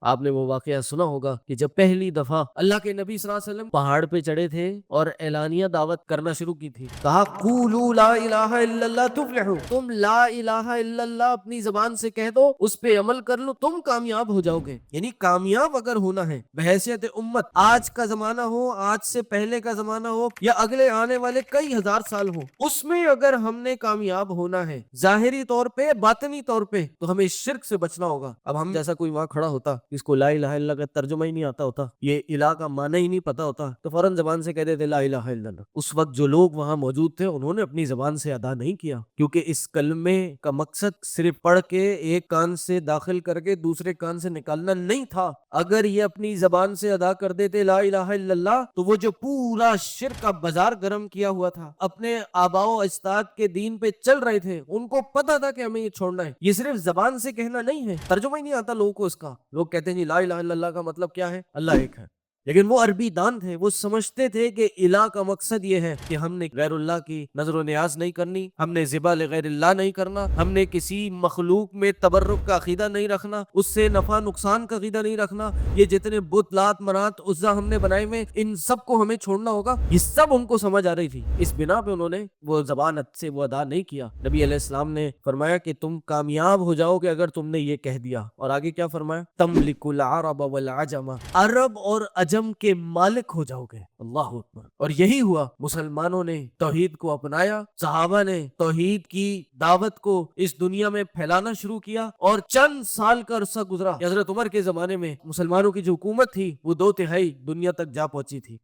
آپ نے وہ واقعہ سنا ہوگا کہ جب پہلی دفعہ اللہ کے نبی صلی اللہ علیہ وسلم پہاڑ پہ چڑھے تھے اور اعلانیہ دعوت کرنا شروع کی تھی، کہا قولوا لا الہ الا اللہ تفلحوا، تم لا الہ الا اللہ اپنی زبان سے کہہ دو، اس پہ عمل کر لو، تم کامیاب ہو جاؤ گے۔ یعنی کامیاب اگر ہونا ہے بحیثیت امت، آج کا زمانہ ہو، آج سے پہلے کا زمانہ ہو، یا اگلے آنے والے کئی ہزار سال ہو، اس میں اگر ہم نے کامیاب ہونا ہے ظاہری طور پہ، باطنی طور پہ، تو ہمیں شرک سے بچنا ہوگا۔ اب ہم جیسا کوئی وہاں کھڑا ہوتا جس کو لا الہ الا اللہ کا ترجمہ ہی نہیں آتا ہوتا، یہ الہ کا معنی ہی نہیں پتا ہوتا، تو فوراً زبان سے کہہ دیتے لا الہ الا اللہ۔ اس وقت جو لوگ وہاں موجود تھے انہوں نے اپنی زبان سے ادا نہیں کیا، کیونکہ اس کلمے کا مقصد صرف پڑھ کے ایک کان سے داخل کر کے دوسرے کان سے نکالنا نہیں تھا۔ اگر یہ اپنی زبان سے ادا کر دیتے لا الہ الا اللہ، تو وہ جو پورا شرک کا بازار گرم کیا ہوا تھا، اپنے آباء و اجداد کے دین پہ چل رہے تھے، ان کو پتا تھا کہ ہمیں یہ چھوڑنا ہے۔ یہ صرف زبان سے کہنا نہیں ہے، ترجمہ ہی نہیں آتا لوگوں کو اس کا۔ لوگ کہتے ہیں جی لا الہ الا اللہ کا مطلب کیا ہے؟ اللہ ایک ہے۔ لیکن وہ عربی دان تھے، وہ سمجھتے تھے کہ الہ کا مقصد یہ ہے کہ ہم نے غیر اللہ کی نظر و نیاز نہیں کرنی، ہم نے ذبح لغیر اللہ نہیں کرنا، ہم نے کسی مخلوق میں تبرک کا عقیدہ نہیں رکھنا، اس سے نفع نقصان کا عقیدہ نہیں رکھنا، یہ جتنے بت لات منات عزا ہم نے بنائے ہوئے ان سب کو ہمیں چھوڑنا ہوگا۔ یہ سب ان کو سمجھ آ رہی تھی، اس بنا پہ انہوں نے وہ زبان سے وہ ادا نہیں کیا۔ نبی علیہ السلام نے فرمایا کہ تم کامیاب ہو جاؤ گے اگر تم نے یہ کہہ دیا، اور آگے کیا فرمایا؟ تملک العرب والعجم، عرب اور عجم کے مالک ہو جاؤ گے۔ اللہ اکبر۔ اور یہی ہوا، مسلمانوں نے توحید کو اپنایا، صحابہ نے توحید کی دعوت کو اس دنیا میں پھیلانا شروع کیا، اور چند سال کا عرصہ گزرا، حضرت عمر کے زمانے میں مسلمانوں کی جو حکومت تھی وہ 2/3 دنیا تک جا پہنچی تھی۔